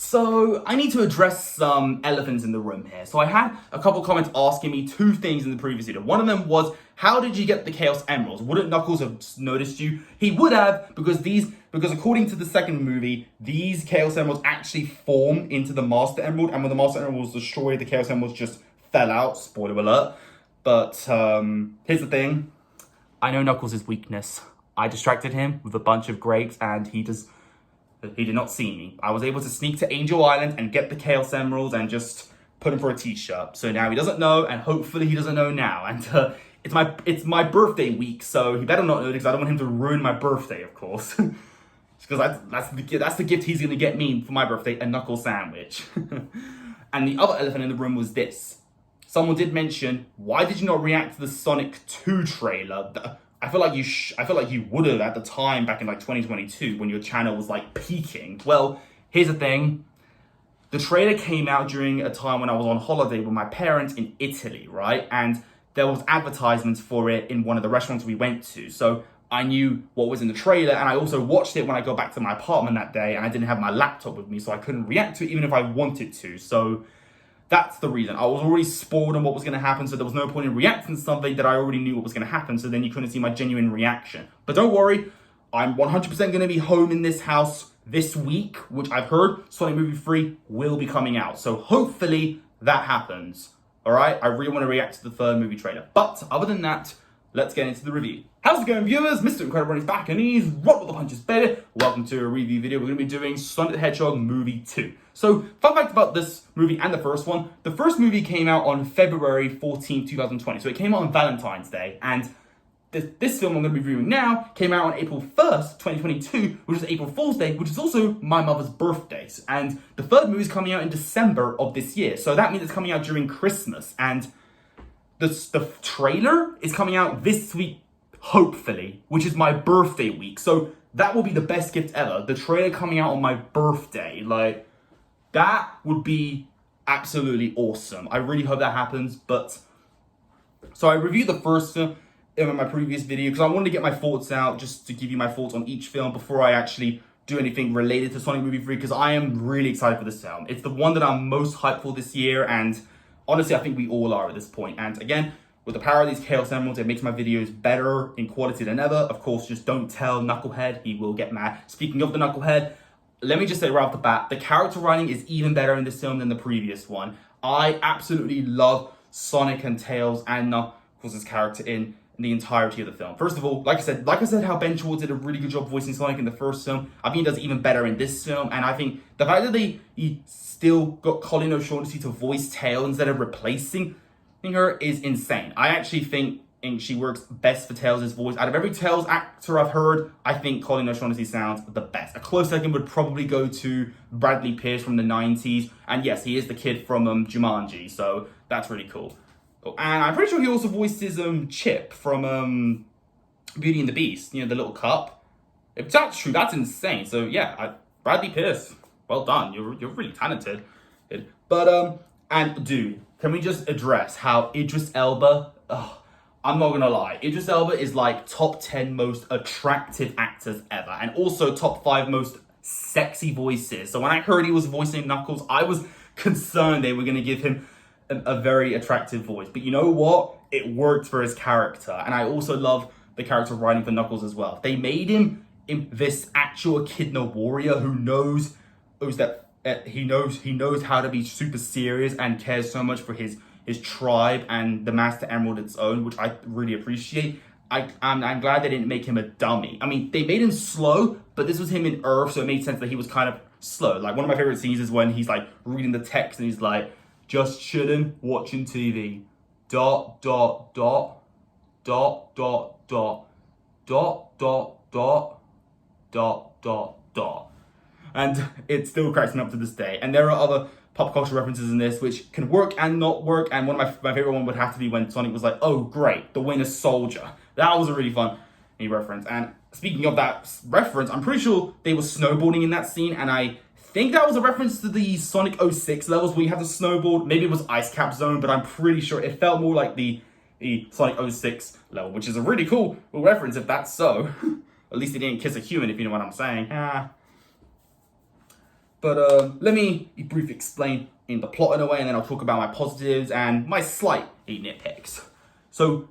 So I need to address some elephants in the room here. So I had a couple comments asking me two things in the previous video. One of them was, how did you get the Chaos Emeralds? Wouldn't Knuckles have noticed you? He would have, because according to the second movie, these Chaos Emeralds actually form into the Master Emerald, and when the Master Emerald was destroyed, the Chaos Emeralds just fell out. Spoiler alert. But here's the thing. I know Knuckles' weakness. I distracted him with a bunch of grapes, and he did not see me. I was able to sneak to Angel Island and get the Chaos Emeralds and just put him for a t-shirt. So now he doesn't know, and hopefully he doesn't know now. And it's my birthday week, so he better not know, because I don't want him to ruin my birthday, of course. Because that's the gift he's gonna get me for my birthday, a knuckle sandwich. And the other elephant in the room was this. Someone did mention, why did you not react to the Sonic 2 trailer? I feel like you would have at the time back in like 2022 when your channel was like peaking. Well, here's the thing. The trailer came out during a time when I was on holiday with my parents in Italy, right? And there was advertisements for it in one of the restaurants we went to. So I knew what was in the trailer, and I also watched it when I got back to my apartment that day, and I didn't have my laptop with me, so I couldn't react to it even if I wanted to. So that's the reason. I was already spoiled on what was going to happen, so there was no point in reacting to something that I already knew what was going to happen, so then you couldn't see my genuine reaction. But don't worry, I'm 100% going to be home in this house this week, which I've heard Sonic Movie 3 will be coming out. So hopefully that happens. Alright, I really want to react to the third movie trailer. But other than that, let's get into the review. How's it going, viewers? Mr. Incredi-Brony's back, and he's roll with the punches, baby. Welcome to a review video. We're going to be doing Sonic the Hedgehog Movie 2. So, fun fact about this movie and the first one. The first movie came out on February 14th, 2020. So it came out on Valentine's Day. And this film I'm going to be reviewing now came out on April 1st, 2022, which is April Fool's Day, which is also my mother's birthday. And the third movie is coming out in December of this year. So that means it's coming out during Christmas. And the trailer is coming out this week, hopefully, which is my birthday week. So that will be the best gift ever. The trailer coming out on my birthday. Like, that would be absolutely awesome. I really hope that happens. But so I reviewed the first film in my previous video because I wanted to get my thoughts out, just to give you my thoughts on each film before I actually do anything related to Sonic Movie 3, because I am really excited for this film. It's the one that I'm most hyped for this year, and honestly, I think we all are at this point. And again, with the power of these Chaos Emeralds, it makes my videos better in quality than ever. Of course, just don't tell Knucklehead. He will get mad. Speaking of the Knucklehead, let me just say right off the bat, the character writing is even better in this film than the previous one. I absolutely love Sonic and Tails and Knuckles' character in the entirety of the film. First of all, like I said, how Ben Schwartz did a really good job voicing Sonic in the first film. I think he does even better in this film, and I think the fact that he still got Colin O'Shaughnessy to voice Tails instead of replacing her is insane. I actually think she works best for Tails' voice. Out of every Tails actor I've heard, I think Colin O'Shaughnessy sounds the best. A close second would probably go to Bradley Pierce from the 90s, and yes, he is the kid from Jumanji, so that's really cool. And I'm pretty sure he also voiced his Chip from Beauty and the Beast, you know, the little cup. If that's true, that's insane. So yeah, Bradley Pierce, well done. You're really talented. But and dude, can we just address how Idris Elba? I'm not gonna lie, Idris Elba is like top 10 most attractive actors ever, and also top 5 most sexy voices. So when I heard he was voicing Knuckles, I was concerned they were gonna give him a very attractive voice. But you know what? It worked for his character. And I also love the character writing for Knuckles as well. They made him this actual echidna warrior who knows that he knows how to be super serious and cares so much for his tribe and the Master Emerald its own, which I really appreciate. I'm glad they didn't make him a dummy. I mean, they made him slow, but this was him in Earth, so it made sense that he was kind of slow. Like, one of my favorite scenes is when he's like reading the text and he's like, just chilling, watching TV. Dot, dot, dot, dot, dot, dot, dot, dot, dot, dot, dot, dot. And it still cracks me up to this day. And there are other pop culture references in this which can work and not work. And one of my favorite one would have to be when Sonic was like, oh great, the Winter Soldier. That was a really fun reference. And speaking of that reference, I'm pretty sure they were snowboarding in that scene, and I think that was a reference to the Sonic 06 levels where you have the snowboard. Maybe it was Ice Cap Zone, but I'm pretty sure it felt more like the Sonic 06 level, which is a really cool reference if that's so. At least they didn't kiss a human, if you know what I'm saying. But let me briefly explain in the plot in a way, and then I'll talk about my positives and my slight nitpicks. So,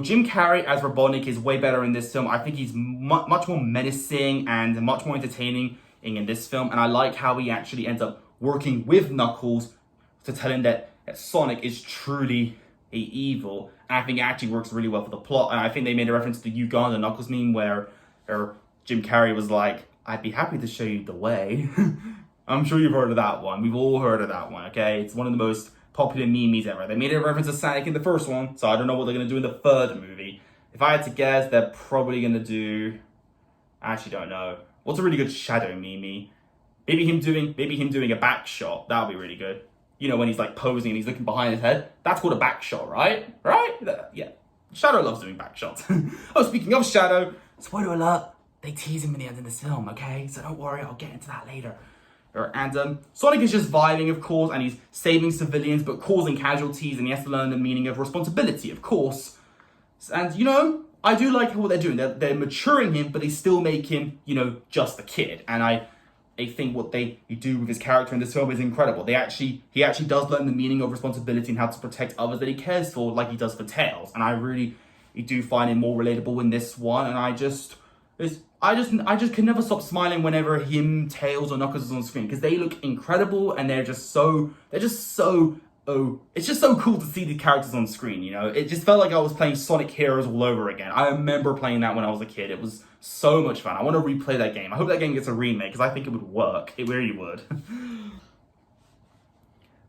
Jim Carrey as Robotnik is way better in this film. I think he's much more menacing and much more entertaining in this film, and I like how he actually ends up working with Knuckles to tell him that Sonic is truly evil. And I think it actually works really well for the plot. And I think they made a reference to the Uganda Knuckles meme where Jim Carrey was like, "I'd be happy to show you the way." I'm sure you've heard of that one. We've all heard of that one, okay? It's one of the most popular memes ever. They made a reference to Sonic in the first one, so I don't know what they're going to do in the third movie. If I had to guess, they're probably going to do... I actually don't know. What's a really good shadow meme? Maybe him doing a back shot. That would be really good. You know, when he's like posing and he's looking behind his head. That's called a back shot, right? Right? Yeah. Shadow loves doing back shots. Oh, speaking of Shadow, spoiler alert, they tease him in the end of this film, okay? So don't worry, I'll get into that later. And Sonic is just vibing, of course, and he's saving civilians but causing casualties, and he has to learn the meaning of responsibility, of course. And, you know, I do like what they're doing. They're maturing him, but they still make him, you know, just a kid. And I think what they do with his character in this film is incredible. He actually does learn the meaning of responsibility and how to protect others that he cares for, like he does for Tails. And I really do find it more relatable in this one. And I just can never stop smiling whenever him, Tails, or Knuckles is on screen, because they look incredible and it's just so cool to see the characters on screen, you know? It just felt like I was playing Sonic Heroes all over again. I remember playing that when I was a kid. It was so much fun. I want to replay that game. I hope that game gets a remake, because I think it would work. It really would.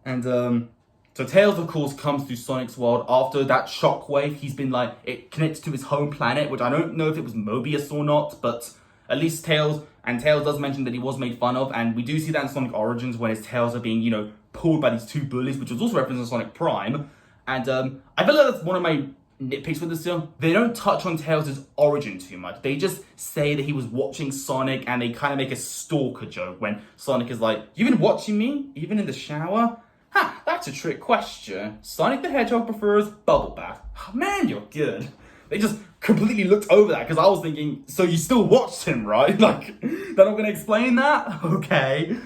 And, so Tails, of course, comes to Sonic's world after that shockwave. He's been like, it connects to his home planet, which I don't know if it was Mobius or not, but at least Tails does mention that he was made fun of, and we do see that in Sonic Origins when his tails are being, you know, pulled by these two bullies, which was also referenced in Sonic Prime. And I feel like that's one of my nitpicks with this film. They don't touch on Tails' origin too much. They just say that he was watching Sonic, and they kind of make a stalker joke when Sonic is like, "You've been watching me, even in the shower?" Ha, that's a trick question. Sonic the Hedgehog prefers bubble bath. Oh, man, you're good. They just completely looked over that, because I was thinking, so you still watched him, right? Like, they're not going to explain that? Okay.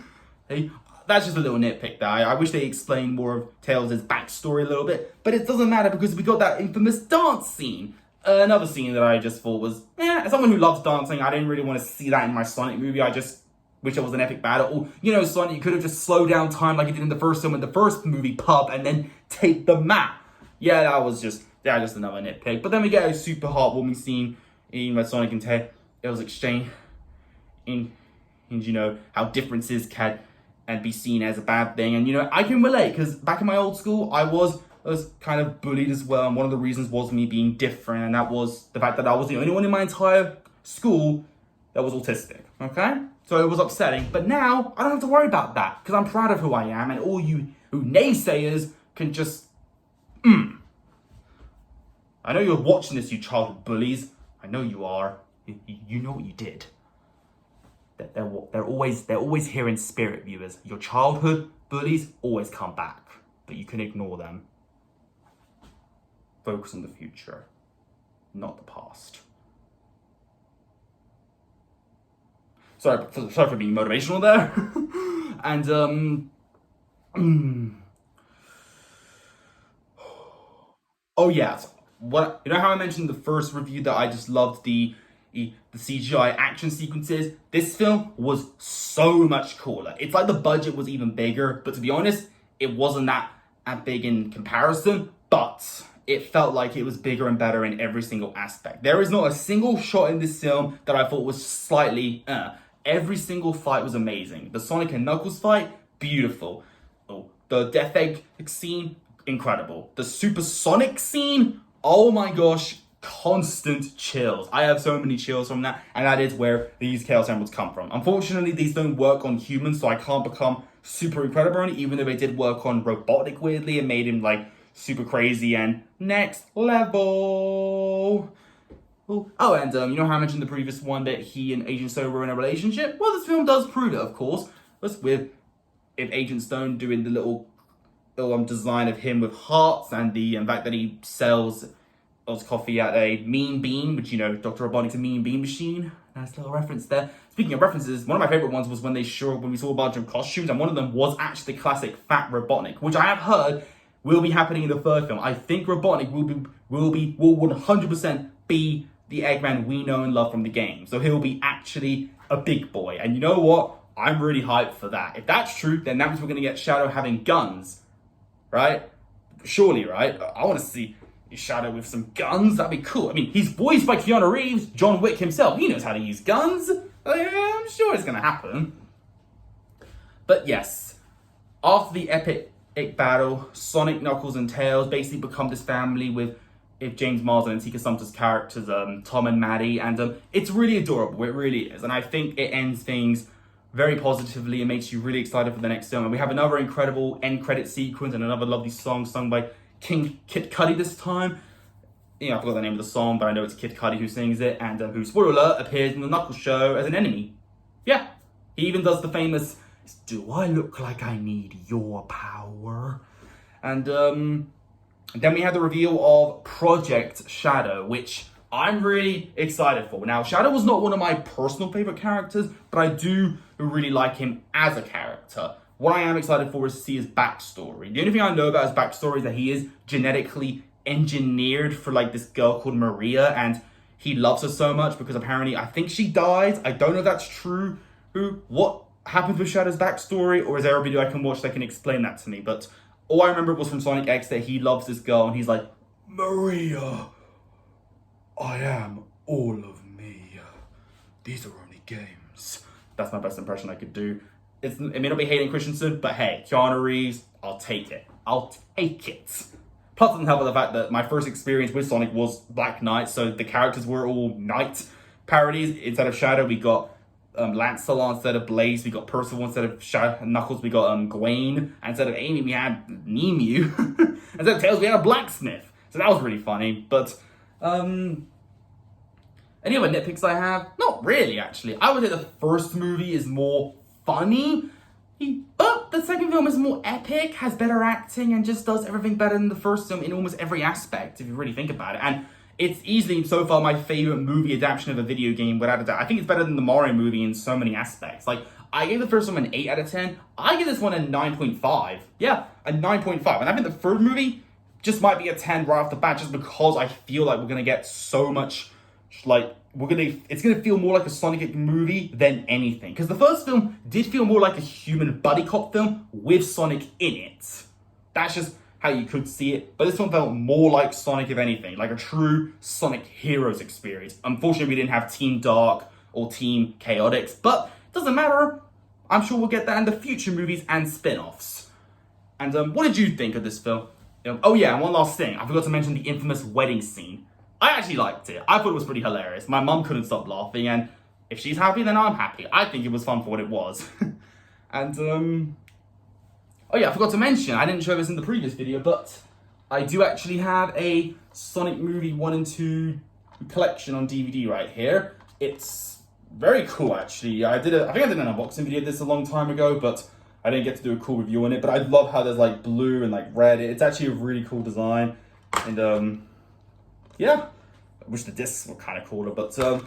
That's just a little nitpick there. I wish they explained more of Tails' backstory a little bit, but it doesn't matter because we got that infamous dance scene. Another scene that I just thought was, as someone who loves dancing, I didn't really want to see that in my Sonic movie. I just wish it was an epic battle. You know, Sonic, you could have just slowed down time like you did in the first film, in the first movie, Pub, and then take the map. Yeah, that was just another nitpick. But then we get a super heartwarming scene in where Sonic and Tails exchange in you know, how differences can and be seen as a bad thing. And, you know, I can relate, because back in my old school, I was kind of bullied as well. And one of the reasons was me being different. And that was the fact that I was the only one in my entire school that was autistic. Okay? So it was upsetting. But now, I don't have to worry about that, because I'm proud of who I am. And all you who naysayers can just... I know you're watching this, you childhood bullies. I know you are. You know what you did. They're always here in spirit, viewers. Your childhood bullies always come back, but you can ignore them. Focus on the future, not the past. Sorry for being motivational there. And oh yeah, what, you know how I mentioned in the first review that I just loved the CGI action sequences? This film was so much cooler. It's like the budget was even bigger, but to be honest, it wasn't that big in comparison, but it felt like it was bigger and better in every single aspect. There is not a single shot in this film that I thought was slightly, Every single fight was amazing. The Sonic and Knuckles fight, beautiful. Oh, the Death Egg scene, incredible. The Supersonic scene, oh my gosh, constant chills. I have so many chills from that, and that is where these Chaos Emeralds come from. Unfortunately, these don't work on humans, so I can't become super Incredi-Brony, even though they did work on Robotnik weirdly and made him like super crazy and next level. Oh, and you know how I mentioned in the previous one that he and Agent Stone were in a relationship? Well, this film does prove it, of course. Just with if Agent Stone doing the little design of him with hearts, and the fact that he sells Oz coffee at a Mean Bean, which, you know, Dr. Robotnik's a Mean Bean machine. Nice little reference there. Speaking of references, one of my favorite ones was when we saw a bunch of costumes, and one of them was actually the classic Fat Robotnik, which I have heard will be happening in the third film. I think Robotnik will 100% be the Eggman we know and love from the game. So he'll be actually a big boy. And you know what? I'm really hyped for that. If that's true, then that means we're going to get Shadow having guns, right? Surely, right? I want to see Shadow with some guns. That'd be cool. I mean, he's voiced by Keanu Reeves, John Wick himself. He knows how to use guns. I'm sure it's going to happen. But yes, after the epic battle, Sonic, Knuckles, and Tails basically become this family with James Marsden and Tika Sumpter's characters, Tom and Maddie, and it's really adorable. It really is, and I think it ends things very positively. It makes you really excited for the next film, and we have another incredible end credit sequence and another lovely song sung by Kid Cudi this time. You know, I forgot the name of the song, but I know it's Kid Cudi who sings it, and who, spoiler alert, appears in the Knuckles show as an enemy. Yeah, he even does the famous, "Do I look like I need your power?" And then we had the reveal of Project Shadow, which I'm really excited for. Now, Shadow was not one of my personal favorite characters, but I do really like him as a character. What I am excited for is to see his backstory. The only thing I know about his backstory is that he is genetically engineered for like this girl called Maria, and he loves her so much because apparently I think she dies. I don't know if that's true. What happens with Shadow's backstory, or is there a video I can watch that can explain that to me? But all I remember was from Sonic X that he loves this girl and he's like, "Maria, I am all of me. These are only games." That's my best impression I could do. It may not be Hayden Christensen, but hey, Keanu Reeves, I'll take it. I'll take it. Plus, it doesn't help with the fact that my first experience with Sonic was Black Knight, so the characters were all Knight parodies. Instead of Shadow, we got Lancelot instead of Blaze, we got Percival instead of Knuckles, we got Gawain. Instead of Amy, we had Nemu. Instead of Tails, we had a blacksmith. So that was really funny. But any other nitpicks I have? Not really, actually. I would say the first movie is more funny, but the second film is more epic, has better acting, and just does everything better than the first film in almost every aspect, if you really think about it. And it's easily, so far, my favorite movie adaptation of a video game, without a doubt. I think it's better than the Mario movie in so many aspects. Like, I gave the first one an 8 out of 10. I give this one a 9.5. Yeah, a 9.5. And I think the third movie just might be a 10 right off the bat, just because I feel like we're going to get so much, like, it's going to feel more like a Sonic movie than anything. Because the first film did feel more like a human buddy cop film with Sonic in it. That's just how you could see it. But this one felt more like Sonic, if anything, like a true Sonic Heroes experience. Unfortunately, we didn't have Team Dark or Team Chaotix, but it doesn't matter. I'm sure we'll get that in the future movies and spin-offs. And what did you think of this film? Oh yeah, and one last thing. I forgot to mention the infamous wedding scene. I actually liked it. I thought it was pretty hilarious. My mum couldn't stop laughing, and if she's happy, then I'm happy. I think it was fun for what it was. And, oh yeah, I forgot to mention, I didn't show this in the previous video, but I do actually have a Sonic movie 1 and 2 collection on DVD right here. It's very cool, actually. I think I did an unboxing video of this a long time ago, but I didn't get to do a cool review on it. But I love how there's like blue and like red. It's actually a really cool design. And, yeah, I wish the discs were kind of cooler, but yeah,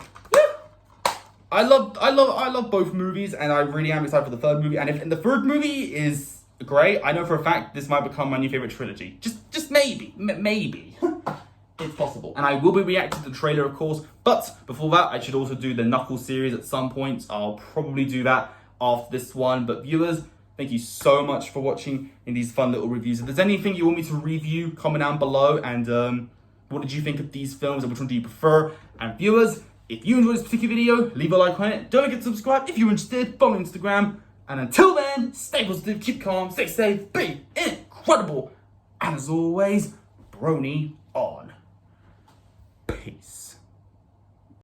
I love both movies, and I really am excited for the third movie. And the third movie is great, I know for a fact this might become my new favorite trilogy. Just maybe, maybe. It's possible. And I will be reacting to the trailer, of course, but before that, I should also do the Knuckles series at some point. I'll probably do that after this one. But viewers, thank you so much for watching in these fun little reviews. If there's anything you want me to review, comment down below. And what did you think of these films, and which one do you prefer? And viewers, if you enjoyed this particular video, leave a like on it. Don't forget to subscribe if you're interested. Follow me on Instagram. And until then, stay positive, keep calm, stay safe, be incredible. And as always, Brony on. Peace.